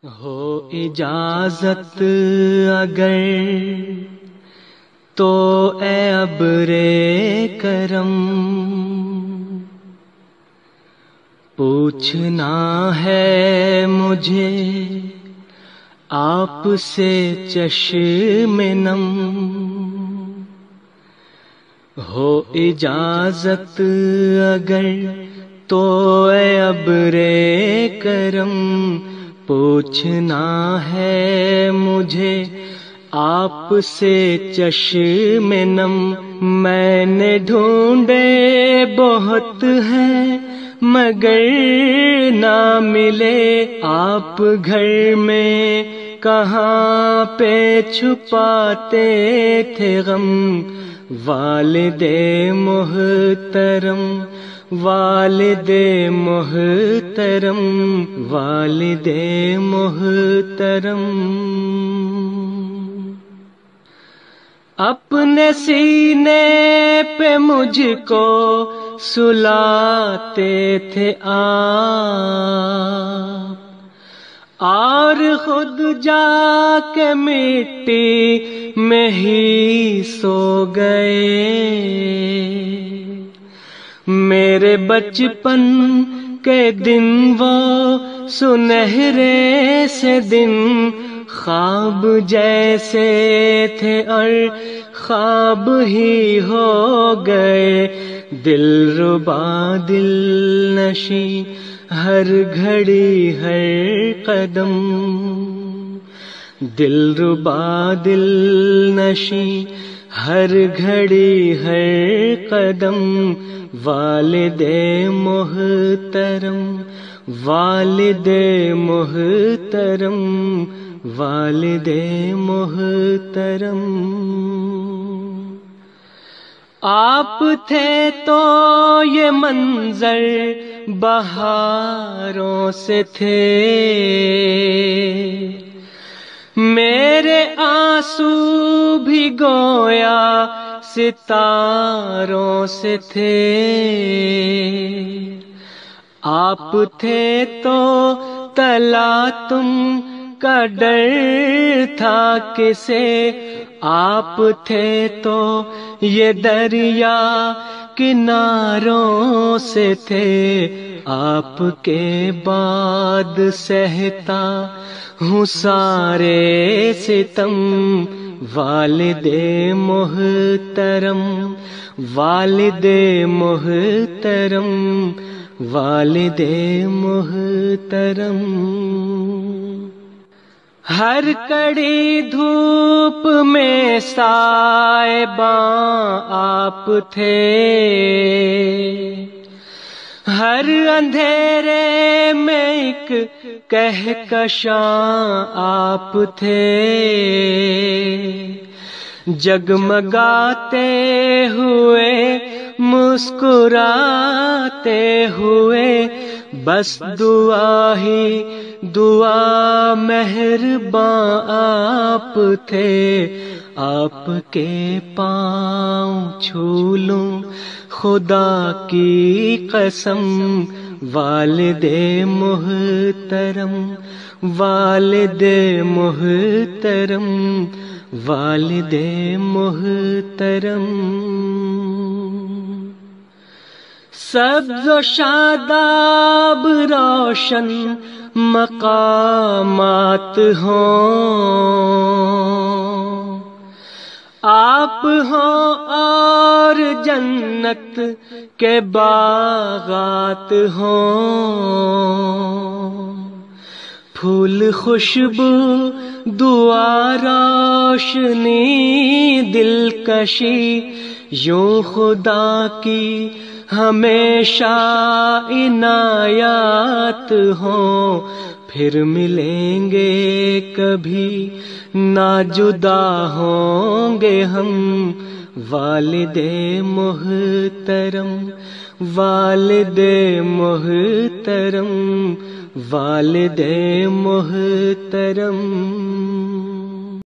ہو اجازت اگر تو اے ابر کرم، پوچھنا ہے مجھے آپ سے چشم نم۔ ہو اجازت اگر تو اے ابر کرم، پوچھنا ہے مجھے آپ سے چشم نم۔ میں نے ڈھونڈے بہت ہیں مگر نہ ملے، آپ گھر میں کہاں پہ چھپاتے تھے غم۔ والد محترم، والد محترم، والد محترم، اپنے سینے پہ مجھ کو سلاتے تھے آپ، اور خود جا کے مٹی میں ہی سو گئے۔ میرے بچپن کے دن وہ سنہرے سے دن، خواب جیسے تھے اور خواب ہی ہو گئے۔ دلربا دل نشیں ہر گھڑی ہر قدم، دلربا دل نشیں ہر گھڑی ہر قدم۔ والد محترم، والد محترم، والد محترم، آپ تھے تو یہ منظر بہاروں سے تھے، میرے آنسو بھی گویا ستاروں سے تھے۔ آپ تھے تو تم کا ڈر تھا کسے، آپ تھے تو یہ دریا کناروں سے تھے۔ آپ کے بعد سہتا ہوں سارے ستم، والد محترم، والد محترم، والد محترم، ہر کڑی دھوپ میں سائباں آپ تھے، ہر اندھیرے میں ایک کہکشاں آپ تھے۔ جگمگاتے ہوئے مسکراتے ہوئے، بس دعا ہی دعا مہرباں آپ تھے۔ آپ کے پاؤں چھو لوں خدا کی قسم، والد محترم، والد محترم، والد محترم، سبز و شاداب روشن مقامات ہوں، آپ ہوں اور جنت کے باغات ہوں، پھول خوشبو دعا روشنی دلکشی، یوں خدا کی ہمیشہ عنایات ہوں۔ پھر ملیں گے کبھی نہ جدا ہوں گے ہم، والد محترم، والد محترم، والد محترم۔